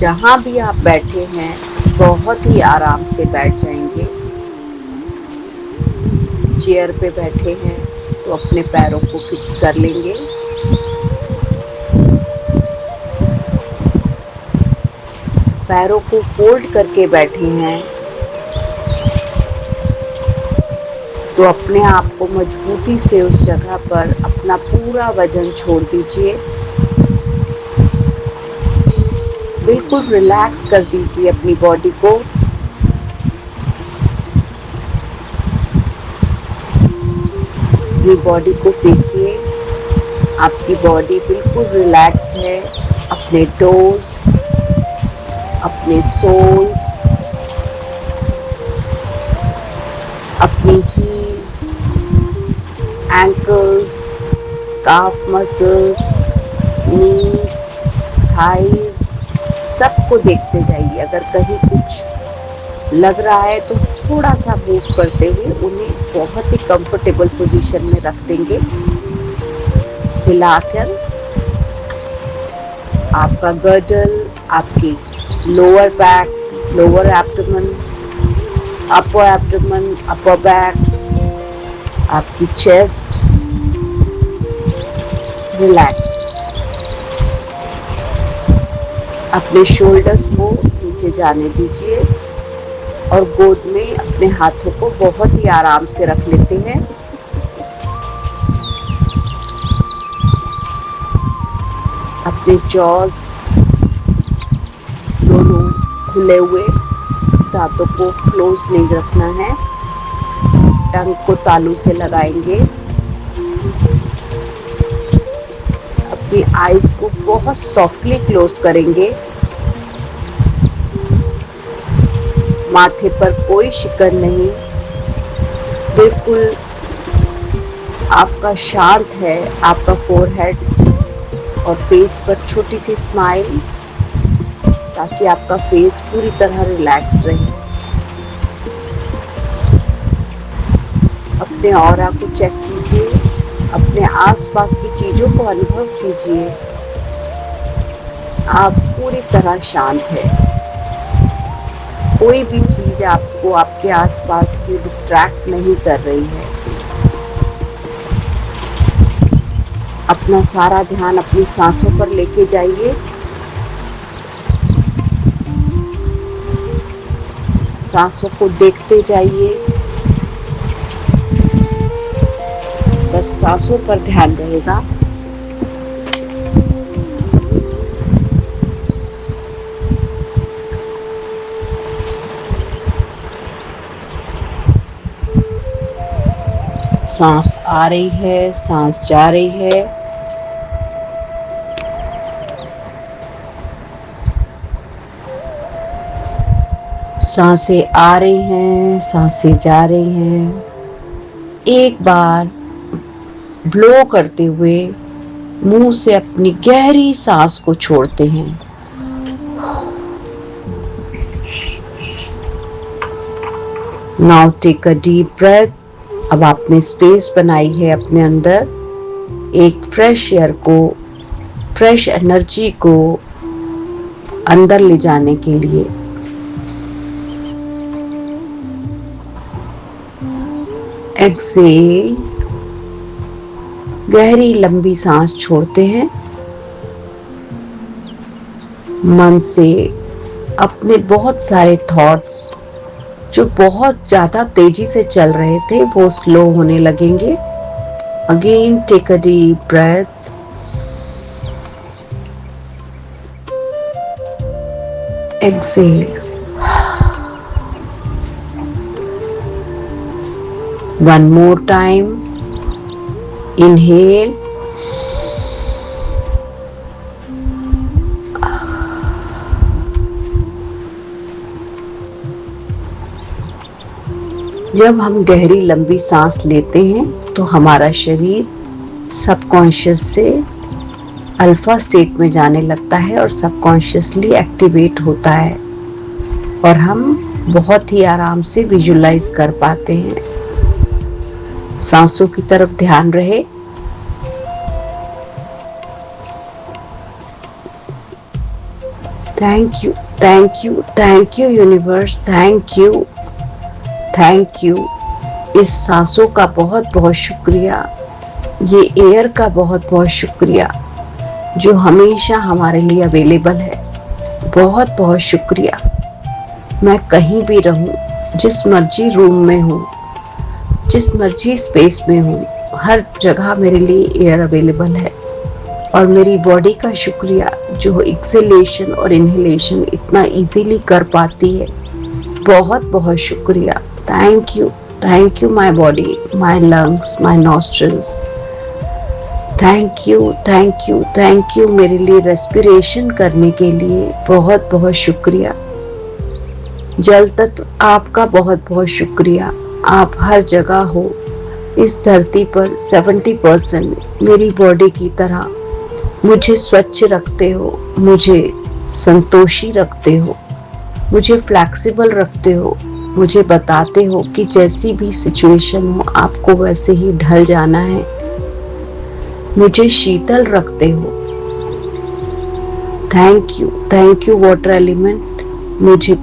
जहाँ भी आप बैठे हैं बहुत ही आराम से बैठ जाएंगे। चेयर पे बैठे हैं तो अपने पैरों को फिक्स कर लेंगे। पैरों को फोल्ड करके बैठे हैं तो अपने आप को मजबूती से उस जगह पर अपना पूरा वजन छोड़ दीजिए। बिल्कुल रिलैक्स कर दीजिए अपनी बॉडी को। अपनी बॉडी को देखिए, आपकी बॉडी बिल्कुल रिलैक्स्ड है। अपने टोस, अपने सोल्स, अपनी हील, एंकल्स, काफ मसल्स, नीज, थाइज सबको देखते जाइए। अगर कहीं कुछ लग रहा है तो थोड़ा सा मूव करते हुए उन्हें बहुत ही कंफर्टेबल पोजीशन में रख देंगे। हिलाकर आपका गर्दल, आपकी lower back, lower abdomen, upper back, आपकी चेस्ट रिलैक्स। अपने शोल्डर्स को नीचे जाने दीजिए और गोद में अपने हाथों को बहुत ही आराम से रख लेते हैं। अपने जॉस दोनों खुले हुए, दांतों को क्लोज नहीं रखना है। टंग को तालू से लगाएंगे। अपनी आईज को बहुत सॉफ्टली क्लोज करेंगे। माथे पर कोई शिकन नहीं, बिल्कुल आपका शांत है। आपका फोरहेड और फेस पर छोटी सी स्माइल, ताकि आपका फेस पूरी तरह रिलैक्स्ड रहे। अपने ऑरा को चेक कीजिए, अपने आसपास की चीजों को अनुभव कीजिए। आप पूरी तरह शांत है। कोई भी चीज आपको आपके आसपास की डिस्ट्रैक्ट नहीं कर रही है। अपना सारा ध्यान अपनी सांसों पर लेके जाइए। सांसों को देखते जाइए। बस सांसों पर ध्यान रहेगा। सांस आ रही है, सांस जा रही है। सांसें आ रही हैं, सांसें जा रही हैं। एक बार ब्लो करते हुए मुंह से अपनी गहरी सांस को छोड़ते हैं। Now take a deep breath. अब आपने स्पेस बनाई है अपने अंदर एक फ्रेश एयर को, फ्रेश एनर्जी को अंदर ले जाने के लिए। एक्सेल, गहरी लंबी सांस छोड़ते हैं। मन से अपने बहुत सारे थॉट्स जो बहुत ज्यादा तेजी से चल रहे थे वो स्लो होने लगेंगे। Again take a deep breath. Exhale. One more time. Inhale, जब हम गहरी लंबी सांस लेते हैं तो हमारा शरीर सबकॉन्शियस से अल्फा स्टेट में जाने लगता है और सबकॉन्शियसली एक्टिवेट होता है और हम बहुत ही आराम से विजुलाइज कर पाते हैं। सांसों की तरफ ध्यान रहे। Thank you, thank you, thank you universe, thank you, thank you. इस सांसों का बहुत बहुत शुक्रिया, ये एयर का बहुत बहुत शुक्रिया जो हमेशा हमारे लिए अवेलेबल है। बहुत बहुत शुक्रिया। मैं कहीं भी रहूं, जिस मर्जी रूम में हूं, जिस मर्जी स्पेस में हूं, हर जगह मेरे लिए एयर अवेलेबल है। और मेरी बॉडी का शुक्रिया जो एक्सेलेशन और इनहेलेशन इतना इजीली कर पाती है। बहुत बहुत शुक्रिया। Thank you my body, my lungs, my nostrils. Thank you, thank you, thank you मेरे लिए रेस्पिरेशन करने के लिए। बहुत बहुत शुक्रिया। जल तत्व आपका बहुत बहुत शुक्रिया। आप हर जगह हो इस धरती पर। 70% मेरी बॉडी की तरह मुझे स्वच्छ रखते हो, मुझे संतोषी रखते हो, मुझे फ्लैक्सिबल रखते हो, मुझे बताते हो कि जैसी भी सिचुएशन हो आपको वैसे ही ढल जाना है। मुझे शीतल रखते हो। Thank you water element. मुझे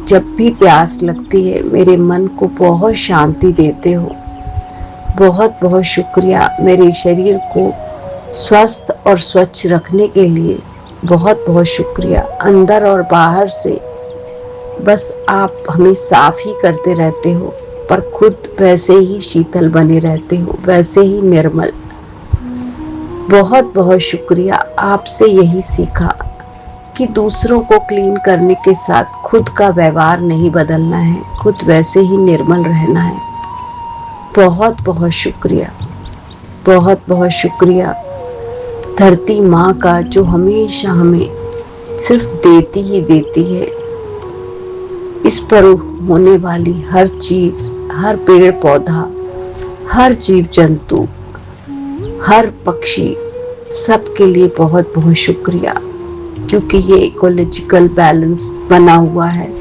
जब भी प्यास लगती है मेरे मन को बहुत शांति देते हो। बहुत बहुत शुक्रिया मेरे शरीर को स्वस्थ और स्वच्छ रखने के लिए। बहुत बहुत शुक्रिया। अंदर और बाहर से बस आप हमें साफ ही करते रहते हो, पर खुद वैसे ही शीतल बने रहते हो, वैसे ही निर्मल। बहुत बहुत शुक्रिया। आपसे यही सीखा कि दूसरों को क्लीन करने के साथ खुद का व्यवहार नहीं बदलना है, खुद वैसे ही निर्मल रहना है। बहुत बहुत शुक्रिया। बहुत बहुत शुक्रिया धरती माँ का जो हमेशा हमें सिर्फ देती ही देती है। इस पर होने वाली हर चीज, हर पेड़ पौधा, हर जीव जंतु, हर पक्षी, सबके लिए बहुत बहुत शुक्रिया, क्योंकि ये इकोलॉजिकल बैलेंस बना हुआ है।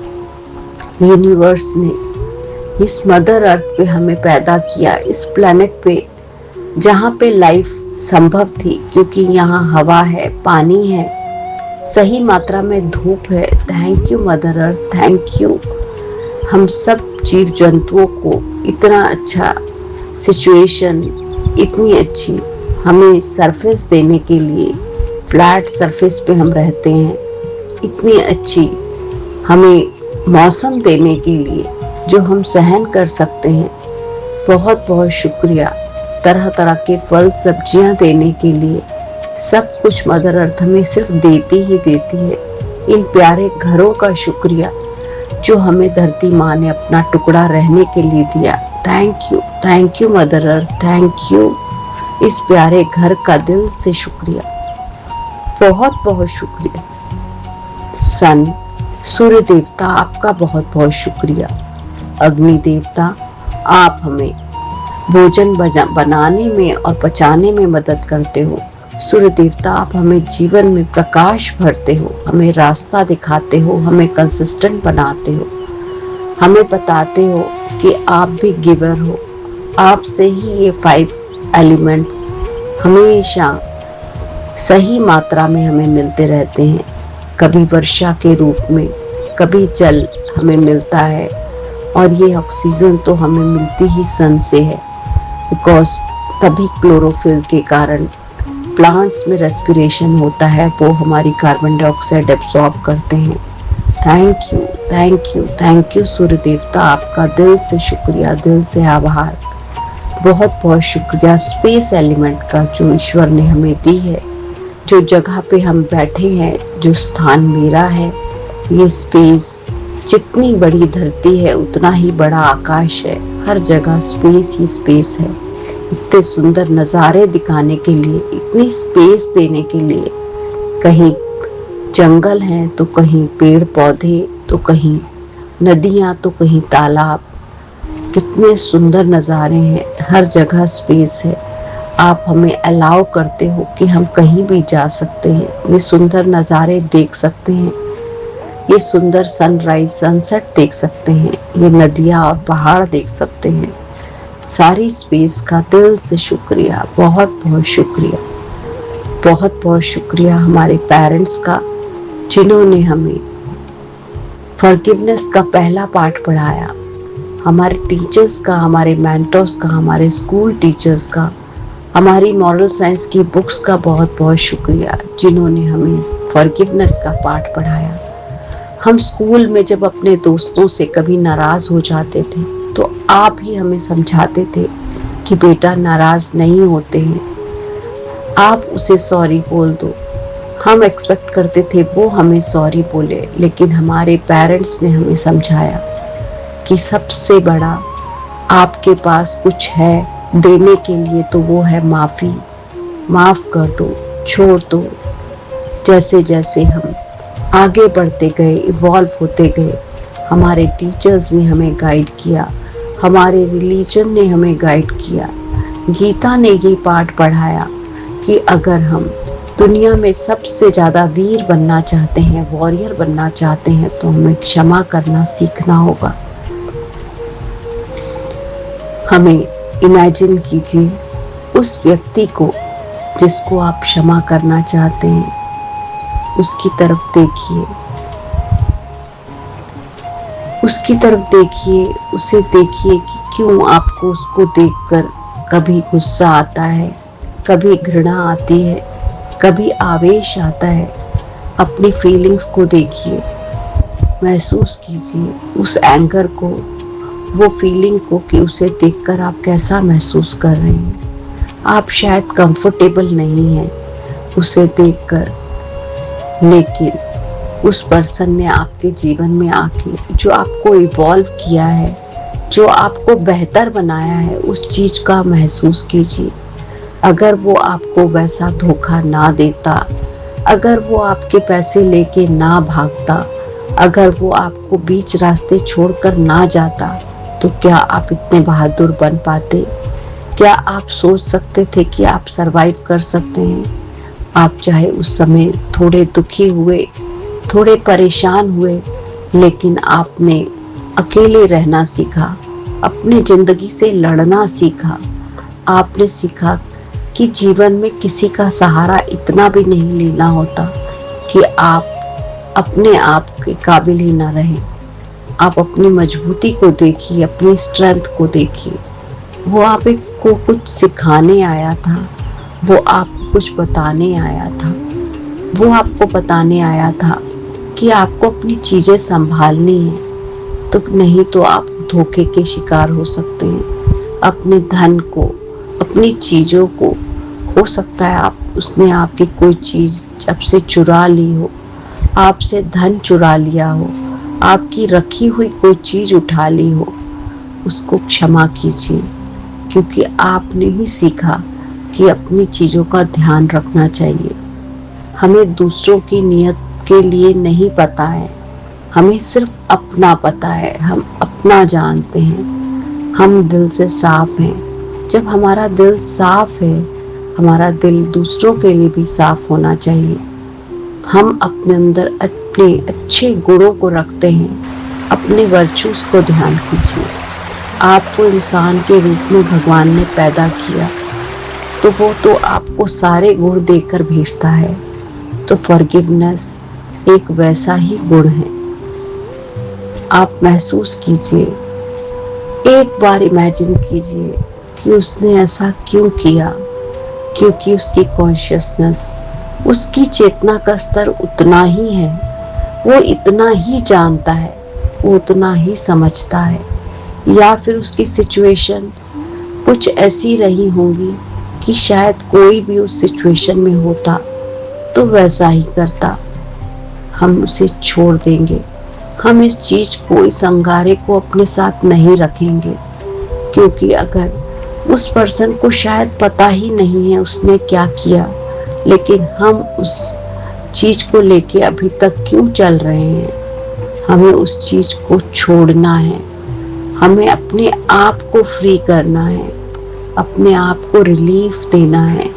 यूनिवर्स ने इस मदर अर्थ पे हमें पैदा किया, इस प्लेनेट पे जहाँ पे लाइफ संभव थी, क्योंकि यहाँ हवा है, पानी है, सही मात्रा में धूप है। Thank you mother earth, thank you. हम सब जीव जंतुओं को इतना अच्छा सिचुएशन, इतनी अच्छी हमें सरफेस देने के लिए, फ्लैट सरफेस पे हम रहते हैं, इतनी अच्छी हमें मौसम देने के लिए जो हम सहन कर सकते हैं। बहुत बहुत शुक्रिया। तरह तरह के फल सब्जियां देने के लिए सब कुछ मदर अर्थ हमें सिर्फ देती ही देती है। इन प्यारे घरों का शुक्रिया जो हमें धरती माँ ने अपना टुकड़ा रहने के लिए दिया। Thank you mother earth, thank you. इस प्यारे घर का दिल से शुक्रिया। बहुत बहुत शुक्रिया। सन, सूर्य देवता आपका बहुत बहुत शुक्रिया। अग्नि देवता, आप हमें भोजन बनाने में और पचाने में मदद करते हो। सूर्य देवता, आप हमें जीवन में प्रकाश भरते हो, हमें रास्ता दिखाते हो, हमें कंसिस्टेंट बनाते हो, हमें बताते हो कि आप भी गिवर हो। आपसे ही ये 5 एलिमेंट्स हमेशा सही मात्रा में हमें मिलते रहते हैं। कभी वर्षा के रूप में, कभी जल हमें मिलता है, और ये ऑक्सीजन तो हमें मिलती ही सन से है, बिकॉज तभी क्लोरोफिल के कारण प्लांट्स में रेस्पिरेशन होता है, वो हमारी कार्बन डाइऑक्साइड एब्सॉर्ब करते हैं। थैंक यू सूर्य देवता, आपका दिल से शुक्रिया, दिल से आभार। बहुत बहुत शुक्रिया स्पेस एलिमेंट का जो ईश्वर ने हमें दी है। जो जगह पे हम बैठे हैं, जो स्थान मेरा है, ये स्पेस, जितनी बड़ी धरती है उतना ही बड़ा आकाश है। हर जगह स्पेस ही स्पेस है। इतने सुंदर नज़ारे दिखाने के लिए, इतनी स्पेस देने के लिए, कहीं जंगल हैं तो कहीं पेड़ पौधे, तो कहीं नदियाँ, तो कहीं तालाब, कितने सुंदर नज़ारे हैं। हर जगह स्पेस है। आप हमें अलाउ करते हो कि हम कहीं भी जा सकते हैं, ये सुंदर नज़ारे देख सकते हैं, ये सुंदर सनराइज सनसेट देख सकते हैं, ये नदियाँ और पहाड़ देख सकते हैं। सारी स्पेस का दिल से शुक्रिया। बहुत बहुत शुक्रिया। बहुत बहुत शुक्रिया हमारे पेरेंट्स का जिन्होंने हमें फॉरगिवनेस का पहला पाठ पढ़ाया। हमारे टीचर्स का, हमारे मेंटर्स का, हमारे स्कूल टीचर्स का, हमारी मॉरल साइंस की बुक्स का बहुत बहुत शुक्रिया, जिन्होंने हमें फॉरगिवनेस का पाठ पढ़ाया। हम स्कूल में जब अपने दोस्तों से कभी नाराज हो जाते थे तो आप ही हमें समझाते थे कि बेटा नाराज नहीं होते हैं, आप उसे सॉरी बोल दो। हम एक्सपेक्ट करते थे वो हमें सॉरी बोले, लेकिन हमारे पेरेंट्स ने हमें समझाया कि सबसे बड़ा आपके पास कुछ है देने के लिए तो वो है माफ़ी। माफ़ कर दो, छोड़ दो। जैसे जैसे हम आगे बढ़ते गए, इवॉल्व होते गए, हमारे टीचर्स ने हमें गाइड किया, हमारे रिलीजन ने हमें गाइड किया, गीता ने ये पाठ पढ़ाया कि अगर हम दुनिया में सबसे ज़्यादा वीर बनना चाहते हैं, वॉरियर बनना चाहते हैं, तो हमें क्षमा करना सीखना होगा। हमें इमेजिन कीजिए उस व्यक्ति को जिसको आप क्षमा करना चाहते हैं, उसकी तरफ देखिए, उसकी तरफ देखिए, उसे देखिए कि क्यों आपको उसको देखकर कभी गुस्सा आता है, कभी घृणा आती है, कभी आवेश आता है। अपनी फीलिंग्स को देखिए, महसूस कीजिए उस एंगर को, वो फीलिंग को कि उसे देखकर आप कैसा महसूस कर रहे हैं। आप शायद कंफर्टेबल नहीं हैं उसे देखकर, लेकिन उस पर्सन ने आपके जीवन में आके जो आपको इवॉल्व किया है, जो आपको बेहतर बनाया है, उस चीज का महसूस कीजिए। अगर वो आपको वैसा धोखा ना देता, अगर वो आपके पैसे लेके ना भागता, अगर वो आपको बीच रास्ते छोड़कर ना जाता, तो क्या आप इतने बहादुर बन पाते? क्या आप सोच सकते थे कि आप सरवाइव कर सकते हैं? आप चाहे उस समय थोड़े दुखी हुए, थोड़े परेशान हुए, लेकिन आपने अकेले रहना सीखा, अपनी जिंदगी से लड़ना सीखा। आपने सीखा कि जीवन में किसी का सहारा इतना भी नहीं लेना होता कि आप अपने आप के काबिल ही ना रहें। आप अपनी मजबूती को देखिए, अपनी स्ट्रेंथ को देखिए। वो आपको कुछ सिखाने आया था, वो आपको कुछ बताने आया था, वो आपको बताने आया था कि आपको अपनी चीजें संभालनी है, तो नहीं तो आप धोखे के शिकार हो सकते हैं। अपने धन को, अपनी चीजों को, हो सकता है उसने आपकी कोई चीज जब से चुरा ली हो, आपसे धन चुरा लिया हो, आपकी रखी हुई कोई चीज उठा ली हो। उसको क्षमा कीजिए, क्योंकि आपने ही सीखा कि अपनी चीजों का ध्यान रखना चाहिए। हमें दूसरों की नियत के लिए नहीं पता है, हमें सिर्फ अपना पता है। हम अपना जानते हैं, हम दिल से साफ हैं। जब हमारा दिल साफ है, हमारा दिल दूसरों के लिए भी साफ होना चाहिए। हम अपने अंदर अपने अच्छे गुणों को रखते हैं। अपने वर्चूज को ध्यान कीजिए। आपको इंसान के रूप में भगवान ने पैदा किया, तो वो तो आपको सारे गुण देकर भेजता है। तो फॉरगिवनेस एक वैसा ही गुण है। आप महसूस कीजिए, एक बार इमेजिन कीजिए कि उसने ऐसा क्यों किया। क्योंकि उसकी कॉन्शियसनेस, उसकी चेतना का स्तर उतना ही है, वो इतना ही जानता है, वो उतना ही समझता है। या फिर उसकी सिचुएशन कुछ ऐसी रही होंगी कि शायद कोई भी उस सिचुएशन में होता तो वैसा ही करता। हम उसे छोड़ देंगे, हम इस चीज को, इस अंगारे को अपने साथ नहीं रखेंगे, क्योंकि अगर उस पर्सन को शायद पता ही नहीं है उसने क्या किया, लेकिन हम उस चीज को लेके अभी तक क्यों चल रहे हैं। हमें उस चीज को छोड़ना है, हमें अपने आप को फ्री करना है, अपने आप को रिलीफ देना है,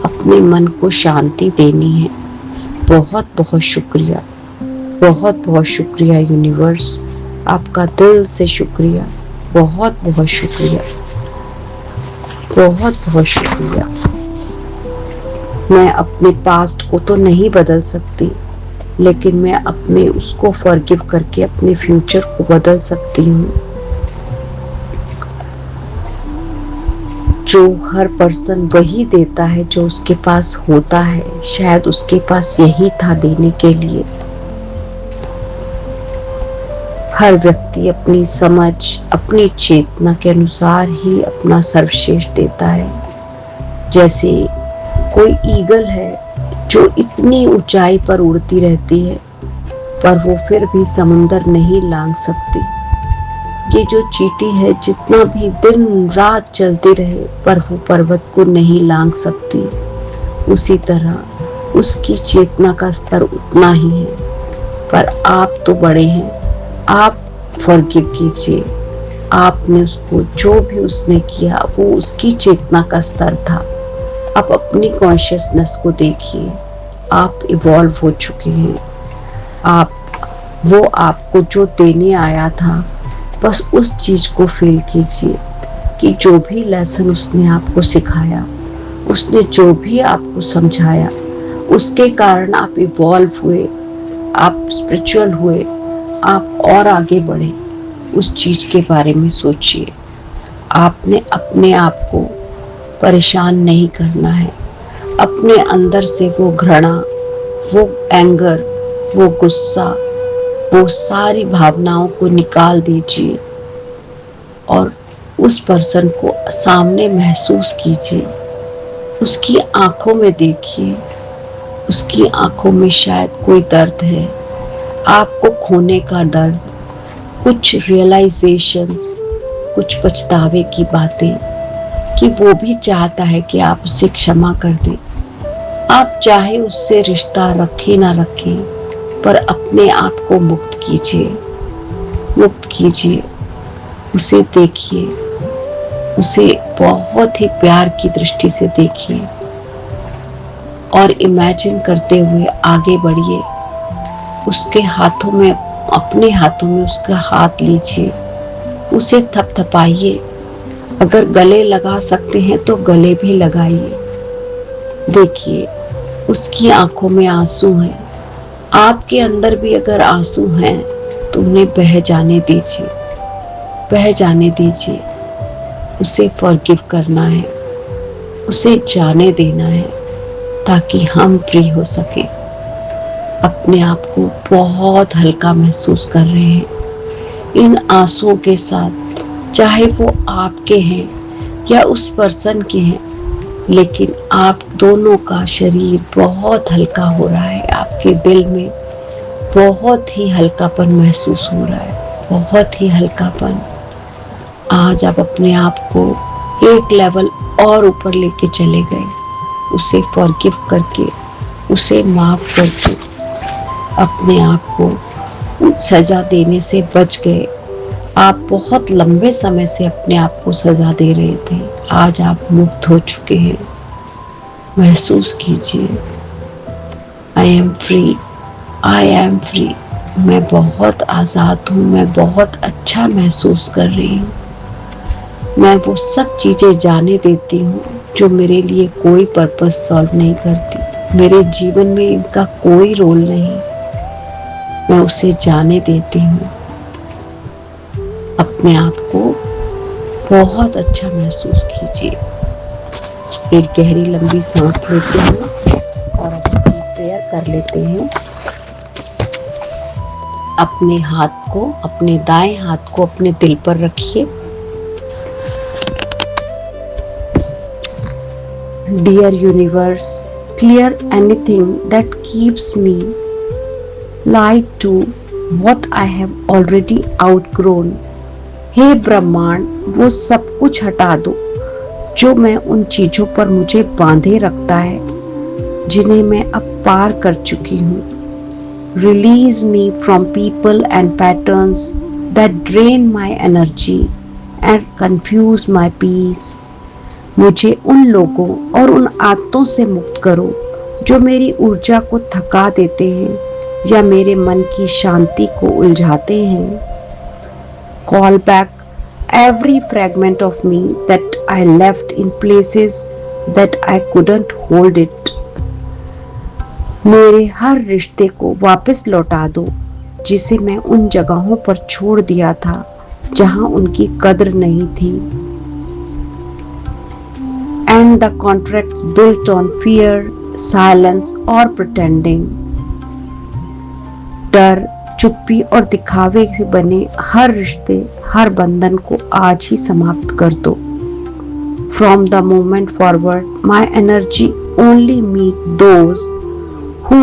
अपने मन को शांति देनी है। बहुत बहुत शुक्रिया, बहुत बहुत शुक्रिया यूनिवर्स, आपका दिल से शुक्रिया, बहुत बहुत शुक्रिया, बहुत बहुत शुक्रिया। मैं अपने पास्ट को तो नहीं बदल सकती, लेकिन मैं अपने उसको फॉरगिव करके अपने फ्यूचर को बदल सकती हूँ। जो हर पर्सन वही देता है जो उसके पास होता है, शायद उसके पास यही था देने के लिए। हर व्यक्ति अपनी समझ, अपनी चेतना के अनुसार ही अपना सर्वश्रेष्ठ देता है। जैसे कोई ईगल है जो इतनी ऊंचाई पर उड़ती रहती है, पर वो फिर भी समुंदर नहीं लांघ सकती। ये जो चींटी है जितना भी दिन रात चलती रहे, पर वो पर्वत को नहीं लांघ सकती। उसी तरह उसकी चेतना का स्तर उतना ही है। पर आप तो बड़े हैं, आप फॉरगिव कीजिए। आपने उसको, जो भी उसने किया वो उसकी चेतना का स्तर था। आप अपनी कॉन्शियसनेस को देखिए, आप इवॉल्व हो चुके हैं। वो आपको जो देने आया था, बस उस चीज को फील कीजिए कि जो भी लेसन उसने आपको सिखाया, उसने जो भी आपको समझाया, उसके कारण आप इवॉल्व हुए, आप स्पिरिचुअल हुए, आप और आगे बढ़े। उस चीज के बारे में सोचिए। आपने अपने आप को परेशान नहीं करना है। अपने अंदर से वो घृणा, वो एंगर, वो गुस्सा, वो सारी भावनाओं को निकाल दीजिए और उस पर्सन को सामने महसूस कीजिए। उसकी आंखों में देखिए। उसकी आंखों में शायद कोई दर्द है, आपको खोने का दर्द, कुछ रियलाइजेशंस, कुछ पछतावे की बातें, कि वो भी चाहता है कि आप उसे क्षमा कर दें। आप चाहे उससे रिश्ता रखें ना रखें, पर अपने आप को मुक्त कीजिए, मुक्त कीजिए। उसे देखिए, उसे बहुत ही प्यार की दृष्टि से देखिए और इमेजिन करते हुए आगे बढ़िए। उसके हाथों में, अपने हाथों में उसका हाथ लीजिए, उसे थपथपाइए। अगर गले लगा सकते हैं तो गले भी लगाइए। देखिए, उसकी आंखों में आंसू हैं। आपके अंदर भी अगर आंसू हैं तो उन्हें बह जाने दीजिए, बह जाने दीजिए। उसे फॉरगिव करना है, उसे जाने देना है, ताकि हम फ्री हो सके। अपने आप को बहुत हल्का महसूस कर रहे हैं इन आंसुओं के साथ, चाहे वो आपके हैं या उस पर्सन के हैं, लेकिन आप दोनों का शरीर बहुत हल्का हो रहा है। आपके दिल में बहुत ही हल्कापन महसूस हो रहा है, बहुत ही हल्कापन। आज आप अपने आप को एक लेवल और ऊपर लेके चले गए। उसे फॉरगिव करके, उसे माफ करके अपने आप को सजा देने से बच गए। आप बहुत लंबे समय से अपने आप को सजा दे रहे थे, आज आप मुक्त हो चुके हैं। महसूस कीजिए, I am free, I am free. मैं बहुत आज़ाद हूँ, मैं बहुत अच्छा महसूस कर रही हूँ। मैं वो सब चीज़ें जाने देती हूँ जो मेरे लिए कोई पर्पस सॉल्व नहीं करती, मेरे जीवन में इनका कोई रोल नहीं। मैं उसे जाने देती हूँ। अपने आप को बहुत अच्छा महसूस कीजिए। एक गहरी लंबी सांस लेते हैं और अपनी प्रेयर कर लेते हैं। अपने हाथ को, अपने दाएं हाथ को अपने दिल पर रखिए। Dear universe, clear anything that keeps me lied to what I have already outgrown. हे ब्रह्मांड, वो सब कुछ हटा दो जो मैं उन चीजों पर मुझे बांधे रखता है, जिन्हें मैं अब पार कर चुकी हूँ। Release me from people and patterns that drain my energy and confuse my peace. मुझे उन लोगों और उन आदतों से मुक्त करो जो मेरी ऊर्जा को थका देते हैं या मेरे मन की शांति को उलझाते हैं। Call back every fragment of me that I left in places that I couldn't hold it. मेरे हर रिश्ते को वापस लौटा दो जिसे मैं उन जगहों पर छोड़ दिया था जहां उनकी कद्र नहीं थी। And the contracts built on fear, silence और pretending। डर, चुप्पी और दिखावे से बने हर रिश्ते, हर बंधन को आज ही समाप्त कर दो। From the moment forward, my energy only meet those who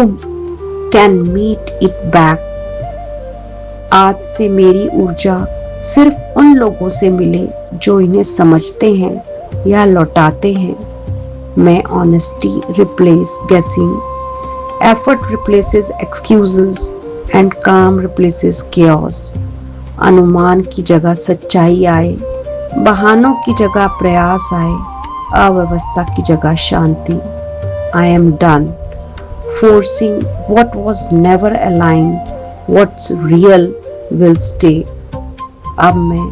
can meet it back। आज से मेरी ऊर्जा सिर्फ उन लोगों से मिले जो इन्हें समझते हैं या लौटाते हैं। मैं honesty replace guessing, effort replaces excuses and calm replaces chaos। अनुमान की जगह सच्चाई आए, बहानों की जगह प्रयास आए, अव्यवस्था की जगह शांति। I am done forcing what was never aligned, what's real will stay। अब मैं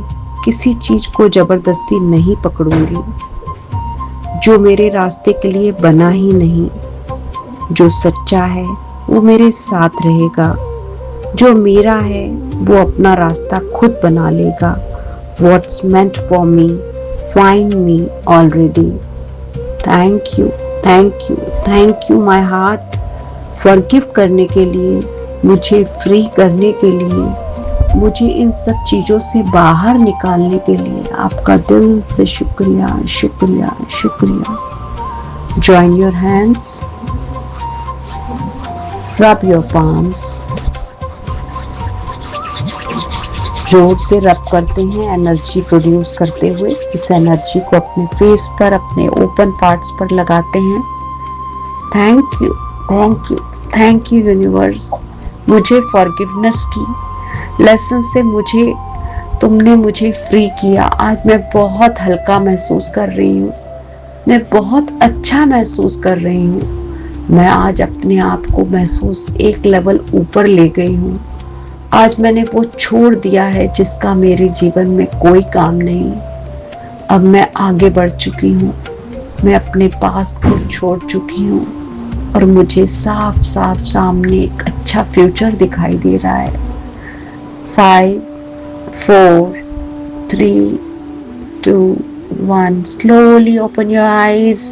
किसी चीज को जबरदस्ती नहीं पकड़ूंगी जो मेरे रास्ते के लिए बना ही नहीं। जो सच्चा है वो मेरे साथ रहेगा, जो मेरा है वो अपना रास्ता खुद बना लेगा। What's meant for me, find me already। Thank you, thank you, thank you my heart। Forgive करने के लिए, मुझे फ्री करने के लिए, मुझे इन सब चीजों से बाहर निकालने के लिए आपका दिल से शुक्रिया, शुक्रिया, शुक्रिया। Join your hands, rub your palms। जोर से रब करते हैं एनर्जी प्रोड्यूस करते हुए। इस एनर्जी को अपने फेस पर, अपने ओपन पार्ट्स पर लगाते हैं। Thank you, thank you, thank you universe. मुझे फॉरगिवनेस की लेसन से तुमने मुझे फ्री किया। आज मैं बहुत हल्का महसूस कर रही हूँ, मैं बहुत अच्छा महसूस कर रही हूँ। मैं आज अपने आप को महसूस एक लेवल ऊपर ले गई हूँ। आज मैंने वो छोड़ दिया है जिसका मेरे जीवन में कोई काम नहीं। अब मैं आगे बढ़ चुकी हूँ, मैं अपने पास्ट को छोड़ चुकी हूँ और मुझे साफ साफ सामने एक अच्छा फ्यूचर दिखाई दे रहा है। 5, 4, 3, 2, 1। Slowly open your eyes,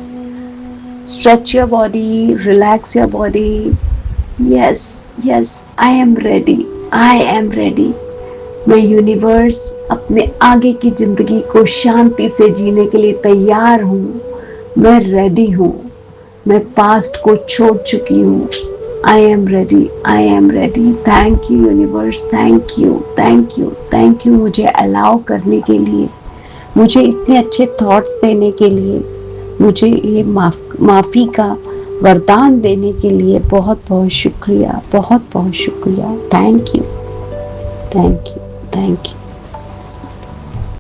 stretch your body, relax your body। Yes, yes, I am ready, I am ready। मैं यूनिवर्स अपने आगे की जिंदगी को शांति से जीने के लिए तैयार हूँ। मैं रेडी हूँ, मैं पास्ट को छोड़ चुकी हूँ। I am ready, I am ready। Thank you universe, thank you, thank you, thank you मुझे अलाउ करने के लिए, मुझे इतने अच्छे थॉट्स देने के लिए, मुझे ये माफ़ी का वरदान देने के लिए बहुत बहुत शुक्रिया, बहुत बहुत शुक्रिया। Thank you, thank you, thank you.